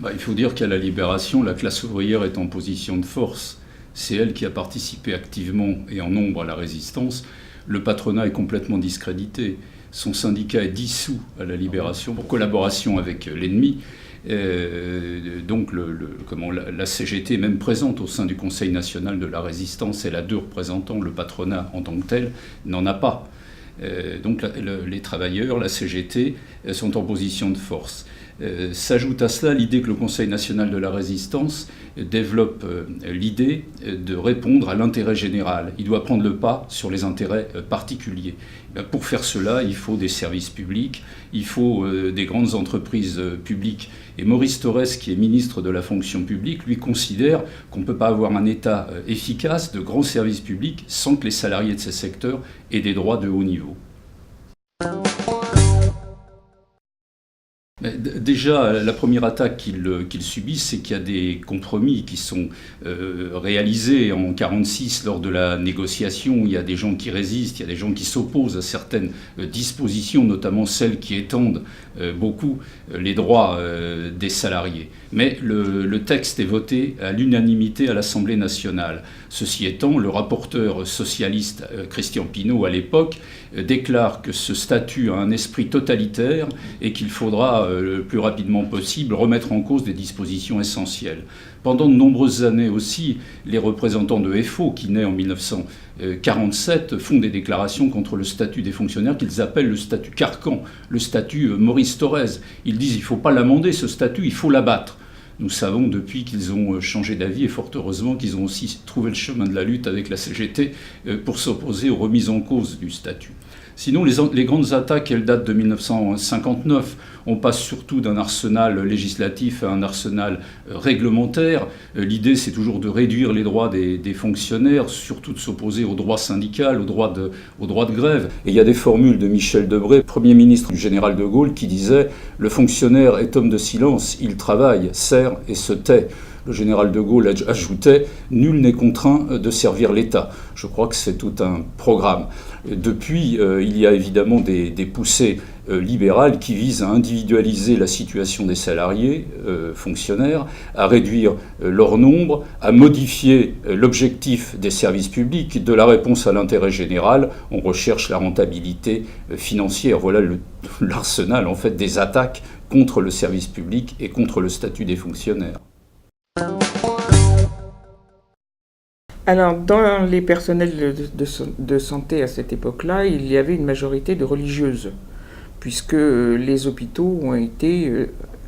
Il faut dire qu'à la Libération, la classe ouvrière est en position de force. C'est elle qui a participé activement et en nombre à la résistance. Le patronat est complètement discrédité. Son syndicat est dissous à la Libération pour collaboration avec l'ennemi. Donc la CGT est même présente au sein du Conseil national de la résistance. Elle a 2 représentants. Le patronat en tant que tel n'en a pas. Donc les travailleurs, la CGT, sont en position de force. S'ajoute à cela l'idée que le Conseil national de la résistance développe l'idée de répondre à l'intérêt général. Il doit prendre le pas sur les intérêts particuliers. Pour faire cela, il faut des services publics, il faut des grandes entreprises publiques. Et Maurice Thorez, qui est ministre de la fonction publique, lui considère qu'on ne peut pas avoir un État efficace de grands services publics sans que les salariés de ces secteurs aient des droits de haut niveau. Déjà, la première attaque qu'il subit, c'est qu'il y a des compromis qui sont réalisés en 1946 lors de la négociation. Il y a des gens qui résistent, il y a des gens qui s'opposent à certaines dispositions, notamment celles qui étendent beaucoup les droits des salariés. Mais le texte est voté à l'unanimité à l'Assemblée nationale. Ceci étant, le rapporteur socialiste Christian Pineau, à l'époque, déclare que ce statut a un esprit totalitaire et qu'il faudra le plus rapidement possible remettre en cause des dispositions essentielles. Pendant de nombreuses années aussi, les représentants de FO, qui naît en 1947, font des déclarations contre le statut des fonctionnaires qu'ils appellent le statut carcan, le statut Maurice Thorez. Ils disent qu'il ne faut pas l'amender, ce statut, il faut l'abattre. Nous savons depuis qu'ils ont changé d'avis et fort heureusement qu'ils ont aussi trouvé le chemin de la lutte avec la CGT pour s'opposer aux remises en cause du statut. Sinon, les grandes attaques, elles datent de 1959. On passe surtout d'un arsenal législatif à un arsenal réglementaire. L'idée, c'est toujours de réduire les droits des fonctionnaires, surtout de s'opposer au droit syndical, au droit de grève. Et il y a des formules de Michel Debré, Premier ministre du général de Gaulle, qui disait « Le fonctionnaire est homme de silence, il travaille, sert et se tait ». Le général de Gaulle ajoutait « Nul n'est contraint de servir l'État ». Je crois que c'est tout un programme. Depuis, il y a évidemment des poussées libérales qui visent à individualiser la situation des salariés fonctionnaires, à réduire leur nombre, à modifier l'objectif des services publics. De la réponse à l'intérêt général, on recherche la rentabilité financière. Voilà l'arsenal en fait des attaques contre le service public et contre le statut des fonctionnaires. Alors, dans les personnels de santé à cette époque-là, il y avait une majorité de religieuses, puisque les hôpitaux ont été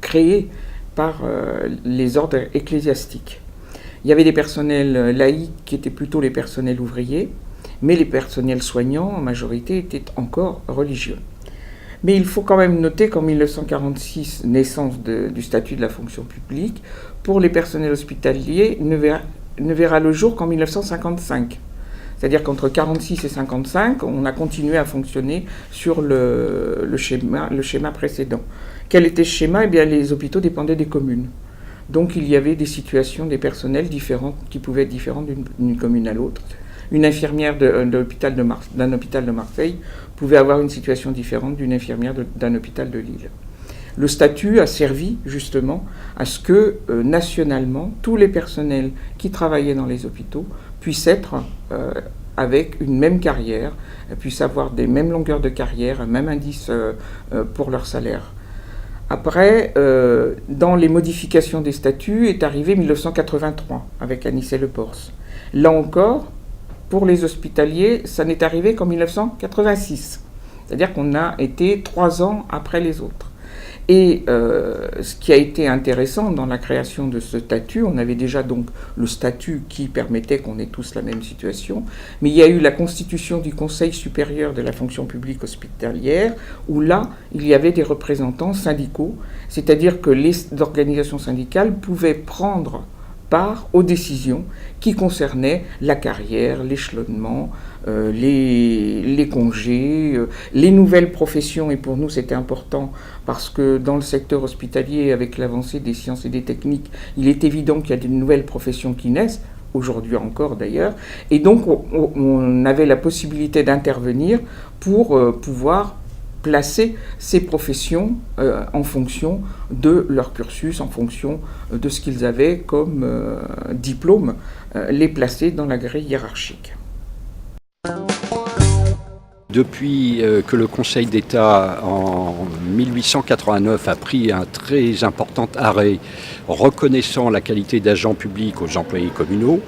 créés par les ordres ecclésiastiques. Il y avait des personnels laïcs qui étaient plutôt les personnels ouvriers, mais les personnels soignants, en majorité, étaient encore religieux. Mais il faut quand même noter qu'en 1946, naissance du statut de la fonction publique, pour les personnels hospitaliers, ne verra le jour qu'en 1955. C'est-à-dire qu'entre 1946 et 1955, on a continué à fonctionner sur le schéma précédent. Quel était ce schéma ? Eh bien, les hôpitaux dépendaient des communes. Donc il y avait des situations des personnels différentes, qui pouvaient être différentes d'une commune à l'autre. Une infirmière d'un hôpital de Marseille pouvait avoir une situation différente d'une infirmière d'un hôpital de Lille. Le statut a servi justement à ce que nationalement, tous les personnels qui travaillaient dans les hôpitaux puissent être avec une même carrière, puissent avoir des mêmes longueurs de carrière, un même indice pour leur salaire. Après, dans les modifications des statuts, est arrivé 1983 avec Anicet Le Pors. Là encore, pour les hospitaliers, ça n'est arrivé qu'en 1986. C'est-à-dire qu'on a été 3 ans après les autres. Et ce qui a été intéressant dans la création de ce statut, on avait déjà donc le statut qui permettait qu'on ait tous la même situation, mais il y a eu la constitution du Conseil supérieur de la fonction publique hospitalière, où là, il y avait des représentants syndicaux, c'est-à-dire que les organisations syndicales pouvaient prendre part aux décisions qui concernaient la carrière, l'échelonnement, les congés, les nouvelles professions. Et pour nous, c'était important parce que dans le secteur hospitalier, avec l'avancée des sciences et des techniques, il est évident qu'il y a de nouvelles professions qui naissent, aujourd'hui encore d'ailleurs. Et donc, on avait la possibilité d'intervenir pour pouvoir placer ces professions en fonction de leur cursus, en fonction de ce qu'ils avaient comme diplôme, les placer dans la grille hiérarchique. Depuis que le Conseil d'État en 1889 a pris un très important arrêt reconnaissant la qualité d'agent public aux employés communaux,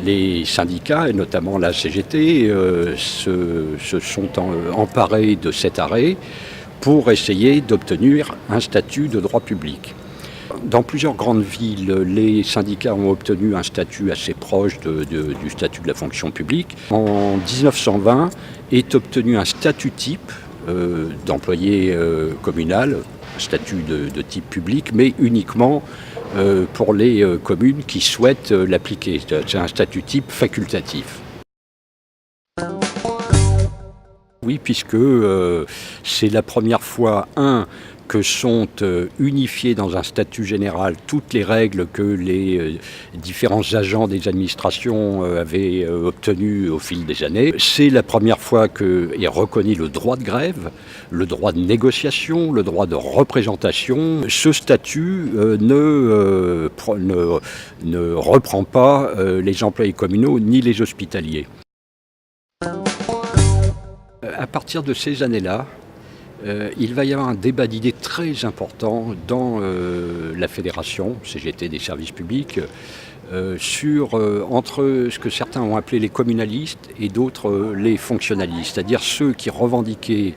les syndicats, et notamment la CGT, se sont emparés de cet arrêt pour essayer d'obtenir un statut de droit public. Dans plusieurs grandes villes, les syndicats ont obtenu un statut assez proche du statut de la fonction publique. En 1920 est obtenu un statut type d'employé communal, un statut de type public, mais uniquement pour les communes qui souhaitent l'appliquer. C'est un statut type facultatif. Oui, puisque c'est la première fois, que sont unifiées dans un statut général toutes les règles que les différents agents des administrations avaient obtenues au fil des années. C'est la première fois qu'est reconnu le droit de grève, le droit de négociation, le droit de représentation. Ce statut ne reprend pas les employés communaux ni les hospitaliers. À partir de ces années-là, il va y avoir un débat d'idées très important dans la fédération CGT des services publics entre ce que certains ont appelé les communalistes et d'autres les fonctionnalistes, c'est-à-dire ceux qui revendiquaient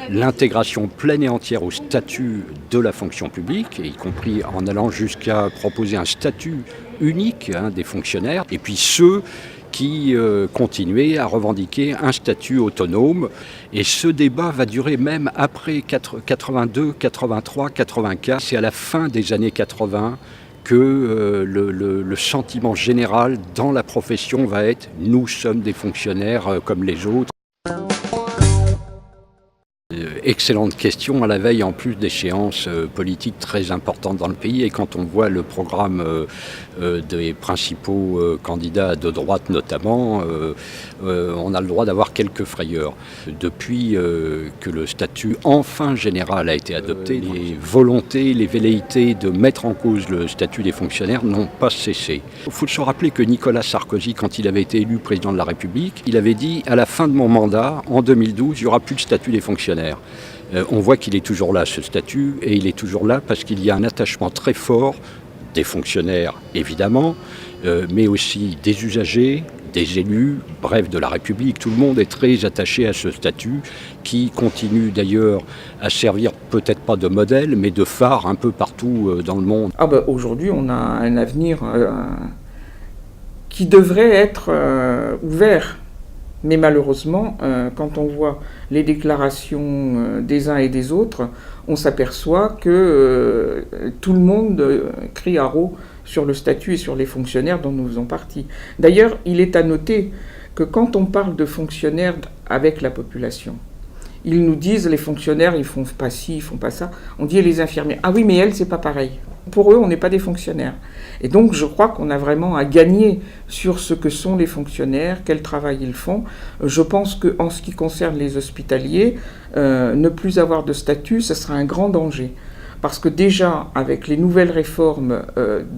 l'intégration pleine et entière au statut de la fonction publique, y compris en allant jusqu'à proposer un statut unique des fonctionnaires, et puis ceux qui continuaient à revendiquer un statut autonome. Et ce débat va durer même après 82, 83, 84. C'est à la fin des années 80 que le sentiment général dans la profession va être « nous sommes des fonctionnaires comme les autres ». Excellente question à la veille en plus d'échéances politiques très importantes dans le pays, et quand on voit le programme des principaux candidats de droite notamment, on a le droit d'avoir quelques frayeurs. Depuis que le statut enfin général a été adopté, les volontés, les velléités de mettre en cause le statut des fonctionnaires n'ont pas cessé. Il faut se rappeler que Nicolas Sarkozy, quand il avait été élu président de la République, il avait dit à la fin de mon mandat, en 2012, il n'y aura plus de statut des fonctionnaires. On voit qu'il est toujours là, ce statut, et il est toujours là parce qu'il y a un attachement très fort des fonctionnaires, évidemment, mais aussi des usagers, des élus, bref, de la République. Tout le monde est très attaché à ce statut qui continue d'ailleurs à servir peut-être pas de modèle, mais de phare un peu partout dans le monde. Aujourd'hui, on a un avenir qui devrait être ouvert. Mais malheureusement, quand on voit les déclarations des uns et des autres, on s'aperçoit que tout le monde crie à haut sur le statut et sur les fonctionnaires dont nous faisons partie. D'ailleurs, il est à noter que quand on parle de fonctionnaires avec la population, ils nous disent les fonctionnaires, ils font pas ci, ils font pas ça. On dit les infirmiers, ah oui, mais elles, c'est pas pareil. Pour eux, on n'est pas des fonctionnaires. Et donc, je crois qu'on a vraiment à gagner sur ce que sont les fonctionnaires, quel travail ils font. Je pense qu'en ce qui concerne les hospitaliers, ne plus avoir de statut, ce sera un grand danger. Parce que déjà, avec les nouvelles réformes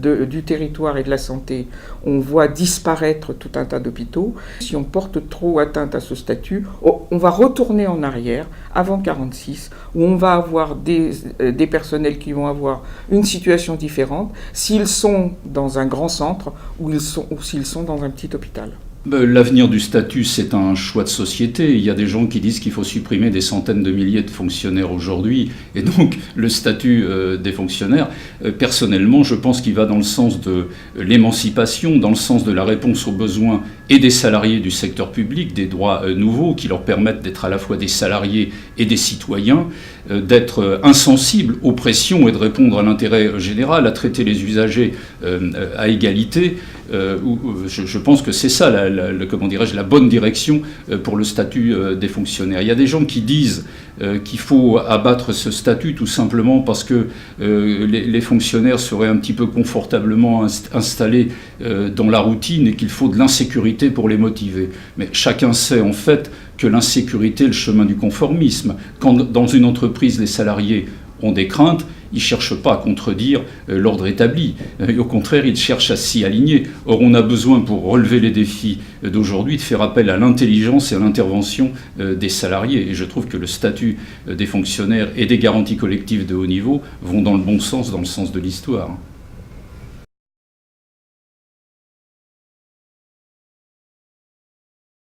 du territoire et de la santé, on voit disparaître tout un tas d'hôpitaux. Si on porte trop atteinte à ce statut, on va retourner en arrière, avant 1946, où on va avoir des personnels qui vont avoir une situation différente s'ils sont dans un grand centre ou s'ils sont dans un petit hôpital. L'avenir du statut, c'est un choix de société. Il y a des gens qui disent qu'il faut supprimer des centaines de milliers de fonctionnaires aujourd'hui. Et donc, le statut des fonctionnaires, personnellement, je pense qu'il va dans le sens de l'émancipation, dans le sens de la réponse aux besoins et des salariés du secteur public, des droits nouveaux qui leur permettent d'être à la fois des salariés et des citoyens, d'être insensibles aux pressions et de répondre à l'intérêt général, à traiter les usagers à égalité. Je pense que c'est ça, la bonne direction pour le statut des fonctionnaires. Il y a des gens qui disent qu'il faut abattre ce statut tout simplement parce que les fonctionnaires seraient un petit peu confortablement installés dans la routine et qu'il faut de l'insécurité sécurité pour les motiver. Mais chacun sait en fait que l'insécurité est le chemin du conformisme. Quand dans une entreprise, les salariés ont des craintes, ils ne cherchent pas à contredire l'ordre établi. Au contraire, ils cherchent à s'y aligner. Or, on a besoin, pour relever les défis d'aujourd'hui, de faire appel à l'intelligence et à l'intervention des salariés. Et je trouve que le statut des fonctionnaires et des garanties collectives de haut niveau vont dans le bon sens, dans le sens de l'histoire.